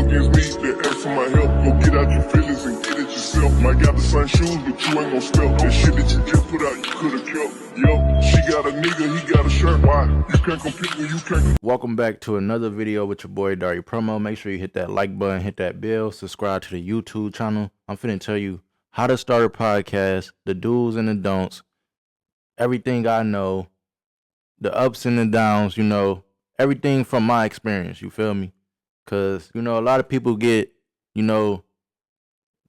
against me, then ask for my help. Go get out your feelings and get it yourself. Might got the same shoes, but you ain't gon' step. That shit that you just put out, you could've kept. Yo, she got a nigga, he got a shirt. Why? You can't compete when you can't. Welcome back to another video with your boy Dari Promo. Make sure you hit that like button, hit that bell, subscribe to the YouTube channel. I'm finna tell you how to start a podcast, the do's and the don'ts, everything I know, the ups and the downs, you know, everything from my experience, you feel me? Because, you know, a lot of people get, you know,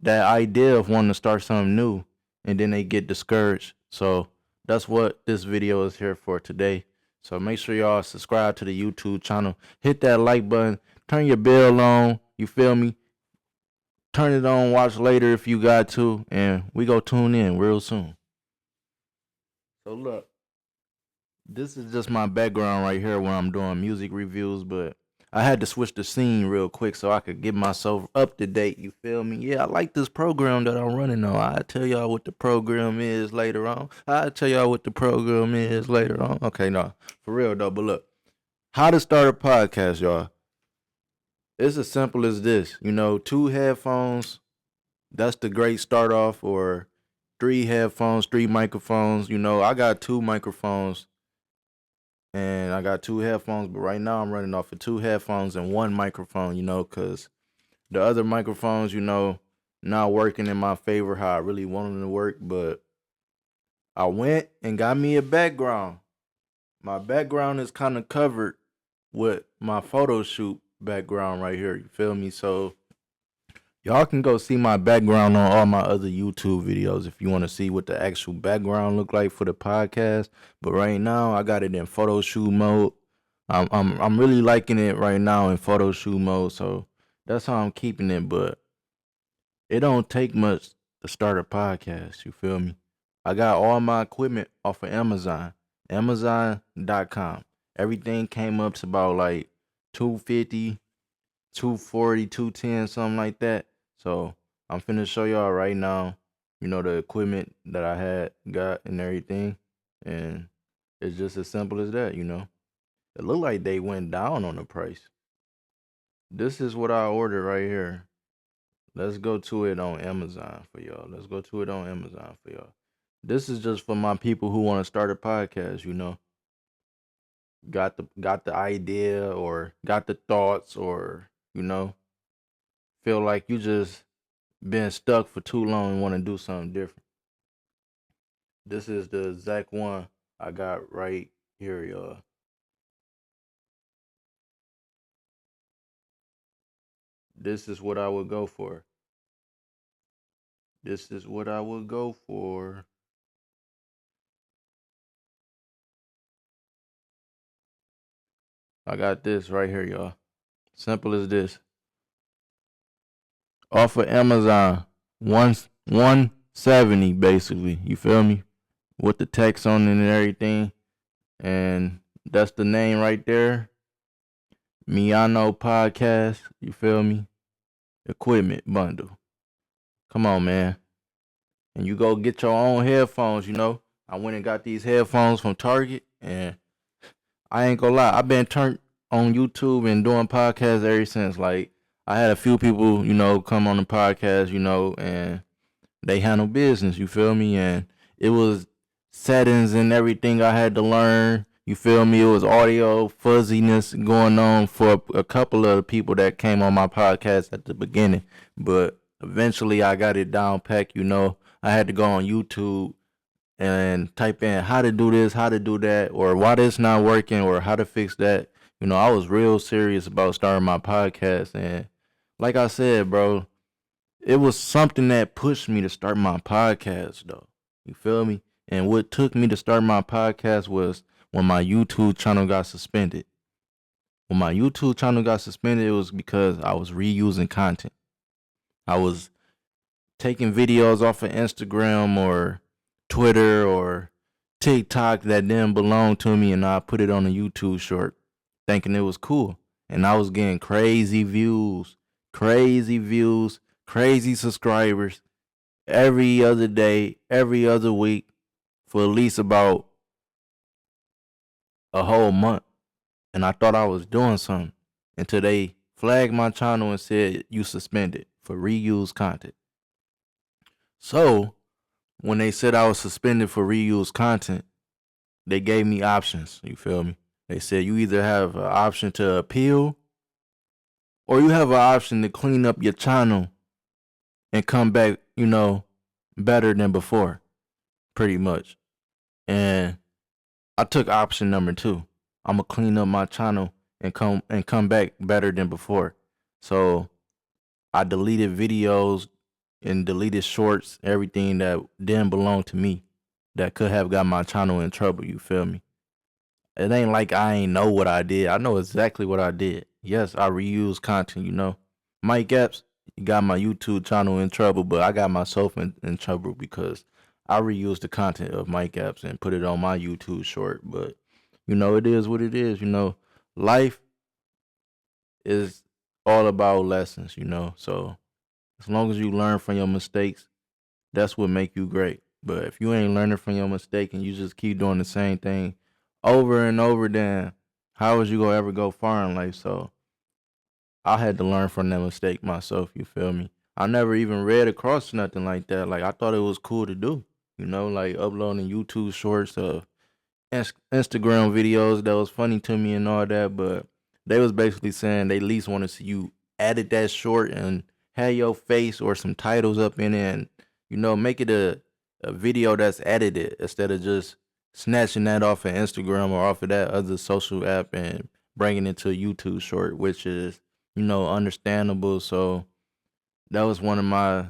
that idea of wanting to start something new and then they get discouraged. So that's what this video is here for today. So make sure y'all subscribe to the YouTube channel, hit that like button, turn your bell on, you feel me? Turn it on, watch later if you got to, and we go tune in real soon. So look, this is just my background right here where I'm doing music reviews, but I had to switch the scene real quick so I could get myself up to date, you feel me? Yeah, I like this program that I'm running on. I'll tell y'all what the program is later on. Okay, no, for real though, but look, how to start a podcast, y'all. It's as simple as this, you know, 2 headphones, that's the great start off, or 3 headphones, 3 microphones. You know, I got 2 microphones and I got 2 headphones, but right now I'm running off of 2 headphones and 1 microphone, you know, because the other microphones, you know, not working in my favor how I really want them to work. But I went and got me a background. My background is kind of covered with my photo shoot background right here, you feel me? So y'all can go see my background on all my other YouTube videos if you want to see what the actual background look like for the podcast. But right now I got it in photo shoot mode. I'm really liking it right now in photo shoot mode, so that's how I'm keeping it. But it don't take much to start a podcast, you feel me? I got all my equipment off of Amazon.com. Everything came up to about like $250, $240, $210, something like that. So I'm finna show y'all right now, you know, the equipment that I had got and everything. And it's just as simple as that, you know. It looked like they went down on the price. This is what I ordered right here. Let's go to it on Amazon for y'all. This is just for my people who want to start a podcast, you know. Got the idea or got the thoughts, or, you know, feel like you just been stuck for too long and want to do something different. This is the exact one I got right here, y'all. This is what I would go for. I got this right here, y'all. Simple as this. Off of Amazon, 170 basically. You feel me? With the text on it and everything. And that's the name right there. Miano Podcast. You feel me? Equipment bundle. Come on, man. And you go get your own headphones, you know. I went and got these headphones from Target, and I ain't gonna lie, I've been turned on YouTube and doing podcasts ever since. Like, I had a few people, you know, come on the podcast, you know, and they handle business, you feel me? And it was settings and everything I had to learn, you feel me? It was audio fuzziness going on for a couple of the people that came on my podcast at the beginning. But eventually I got it down packed, you know. I had to go on YouTube and type in how to do this, how to do that, or why this not working, or how to fix that. You know, I was real serious about starting my podcast. And like I said, bro, it was something that pushed me to start my podcast, though. You feel me? And what took me to start my podcast was when my YouTube channel got suspended. When my YouTube channel got suspended, it was because I was reusing content. I was taking videos off of Instagram or Twitter or TikTok that didn't belong to me, and I put it on a YouTube short thinking it was cool. And I was getting crazy views, crazy subscribers every other day, every other week for at least about a whole month. And I thought I was doing something until they flagged my channel and said you suspended for reused content. So when they said I was suspended for reused content, they gave me options. You feel me? They said you either have an option to appeal or you have an option to clean up your channel and come back, better than before, pretty much. And I took option number 2. I'm gonna clean up my channel and come back better than before. So I deleted videos and deleted shorts, everything that didn't belong to me that could have got my channel in trouble. You feel me? It ain't like I ain't know what I did. I know exactly what I did. Yes, I reuse content. Mike Epps got my YouTube channel in trouble, but I got myself in trouble because I reused the content of Mike Epps and put it on my YouTube short. But, it is what it is. Life is all about lessons. So as long as you learn from your mistakes, that's what make you great. But if you ain't learning from your mistake and you just keep doing the same thing over and over, then how is you gonna ever go far in life? So I had to learn from that mistake myself. You feel me? I never even read across nothing like that. Like I thought it was cool to do. Like uploading YouTube shorts of Instagram videos that was funny to me and all that. But they was basically saying they at least want to see you edit that short and have your face or some titles up in it, and make it a video that's edited instead of just snatching that off of Instagram or off of that other social app and bringing it to a YouTube short, which is understandable. So that was one of my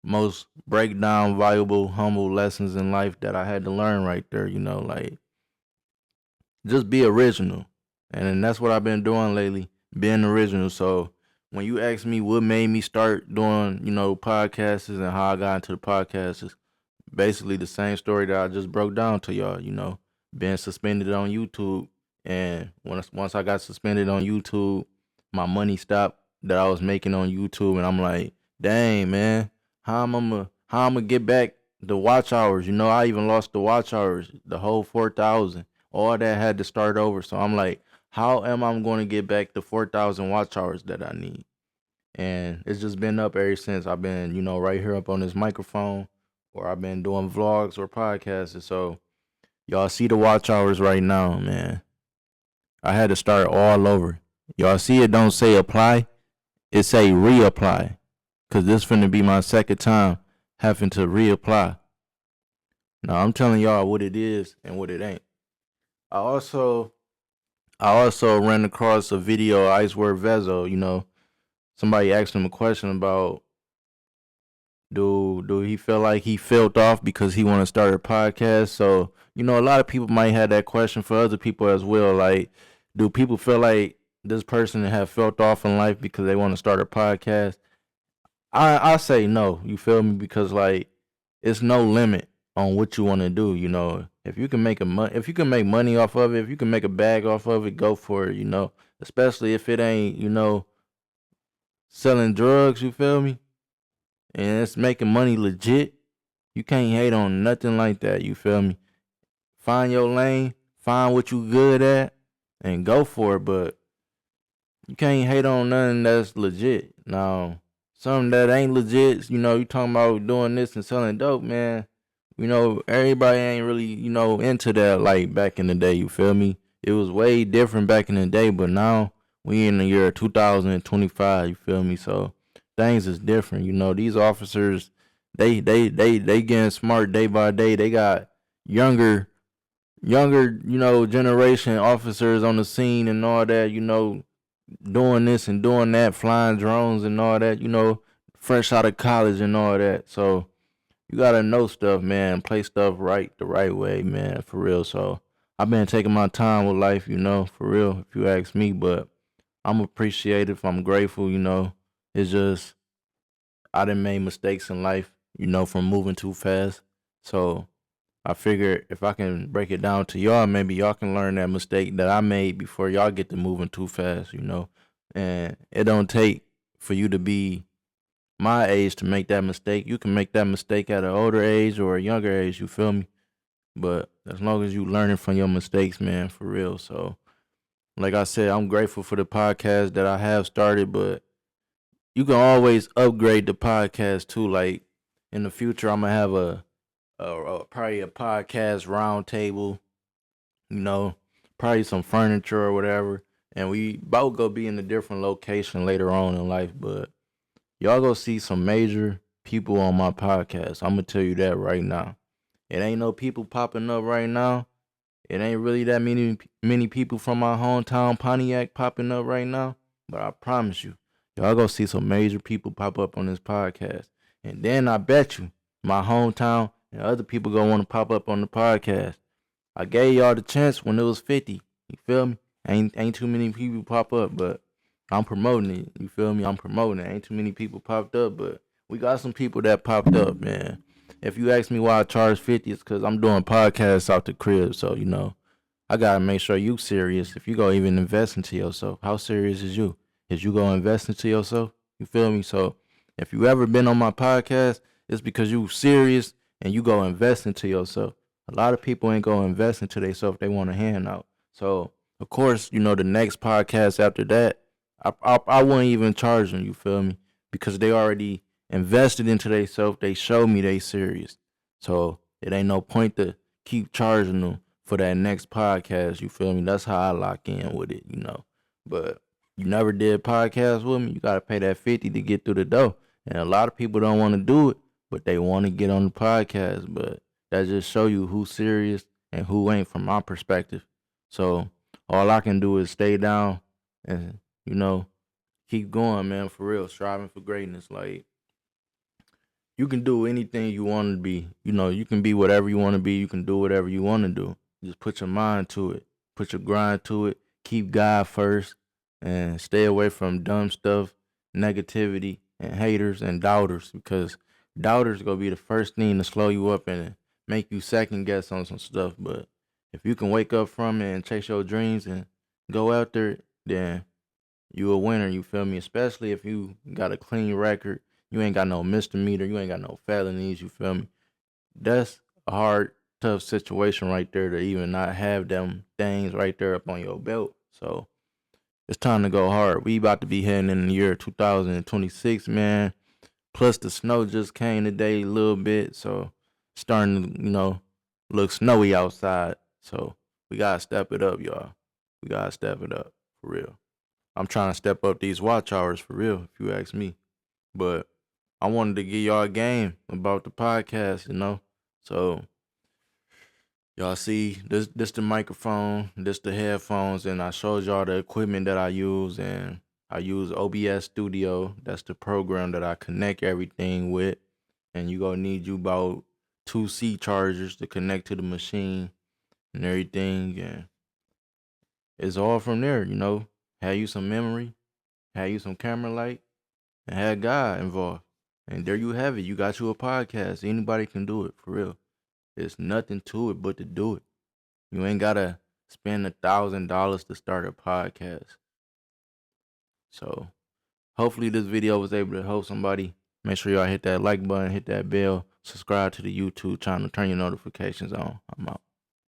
most breakdown, valuable, humble lessons in life that I had to learn right there. Like just be original, and that's what I've been doing lately, being original. So when you ask me what made me start doing podcasts and how I got into the podcasts, basically the same story that I just broke down to y'all. Being suspended on YouTube, and once I got suspended on YouTube, my money stopped that I was making on YouTube, and I'm like, dang man, how I'm gonna get back the watch hours? I even lost the watch hours, the whole 4,000. All that had to start over. So I'm like, how am I going to get back the 4,000 watch hours that I need? And it's just been up ever since. I've been, right here up on this microphone, or I've been doing vlogs or podcasts. So y'all see the watch hours right now, man. I had to start all over. Y'all see it don't say apply, it say reapply. Cause this finna be my second time having to reapply. Now I'm telling y'all what it is and what it ain't. I also ran across a video of Icewear Vezo. Somebody asked him a question about do he feel like he felt off because he want to start a podcast. So a lot of people might have that question for other people as well. Like, do people feel like this person have felt off in life because they want to start a podcast? I say no. You feel me? Because like it's no limit on what you want to do. If you can if you can make money off of it, if you can make a bag off of it, go for it. Especially if it ain't selling drugs. You feel me? And it's making money legit. You can't hate on nothing like that. You feel me? Find your lane, find what you good at, and go for it. But you can't hate on nothing that's legit. Now, something that ain't legit, you talking about doing this and selling dope, man. Everybody ain't really, into that like back in the day. You feel me? It was way different back in the day, but now we in the year 2025. You feel me? So things is different. These officers, they getting smart day by day. They got younger, generation officers on the scene and all that. Doing this and doing that, flying drones and all that. Fresh out of college and all that. So you gotta know stuff, man. Play stuff right the right way, man. For real. So I've been taking my time with life, for real. If you ask me, but I'm appreciative. I'm grateful. It's just I done made mistakes in life, from moving too fast. So I figure if I can break it down to y'all, maybe y'all can learn that mistake that I made before y'all get to moving too fast. And it don't take for you to be my age to make that mistake. You can make that mistake at an older age or a younger age, you feel me? But as long as you learning from your mistakes, man, for real. So Like I said, I'm grateful for the podcast that I have started, but you can always upgrade the podcast too. Like in the future, I'm gonna have probably a podcast roundtable, you know, probably some furniture or whatever. And we both go be in a different location later on in life, but y'all go see some major people on my podcast. I'm gonna tell you that right now. It ain't no people popping up right now. It ain't really that many people from my hometown Pontiac popping up right now. But I promise you, y'all go see some major people pop up on this podcast. And then I bet you my hometown and other people gonna want to pop up on the podcast. I gave y'all the chance when it was 50. You feel me? Ain't too many people pop up, but I'm promoting it. You feel me? I'm promoting it. Ain't too many people popped up, but we got some people that popped up, man. If you ask me why I charge 50, it's because I'm doing podcasts out the crib. So, I gotta make sure you serious. If you go even invest into yourself, how serious is you? Is you gonna invest into yourself? You feel me? So if you ever been on my podcast, it's because you serious and you go invest into yourself. A lot of people ain't gonna invest into themselves. They want a handout. So of course, the next podcast after that, I wouldn't even charge them. You feel me? Because they already invested into themselves. They showed me they serious. So it ain't no point to keep charging them for that next podcast. You feel me? That's how I lock in with it. But you never did podcast with me. You gotta pay that 50 to get through the door. And a lot of people don't want to do it, but they want to get on the podcast. But that just show you who's serious and who ain't from my perspective. So all I can do is stay down and keep going, man. For real, striving for greatness. Like you can do anything you want to be. You can be whatever you want to be. You can do whatever you want to do. Just put your mind to it. Put your grind to it. Keep God first and stay away from dumb stuff, negativity, and haters and doubters because doubters gonna be the first thing to slow you up and make you second guess on some stuff. But if you can wake up from it and chase your dreams and go out there, then you a winner. You feel me? Especially if you got a clean record, you ain't got no misdemeanor, you ain't got no felonies. You feel me? That's a hard, tough situation right there to even not have them things right there up on your belt. So it's time to go hard. We about to be heading in the year 2026, man. Plus the snow just came today a little bit, so starting to look snowy outside. So we gotta step it up, y'all. We gotta step it up for real. I'm trying to step up these watch hours for real, if you ask me. But I wanted to give y'all a game about the podcast. So y'all see this the microphone, this the headphones, and I showed y'all the equipment that I use, and I use OBS Studio. That's the program that I connect everything with. And you gonna need you about 2C chargers to connect to the machine and everything, and it's all from there. Have you some memory, have you some camera light, and had God involved. And there you have it. You got you a podcast. Anybody can do it, for real. There's nothing to it but to do it. You ain't gotta spend $1,000 to start a podcast. So hopefully this video was able to help somebody. Make sure y'all hit that like button, hit that bell, subscribe to the YouTube channel, turn your notifications on. I'm out.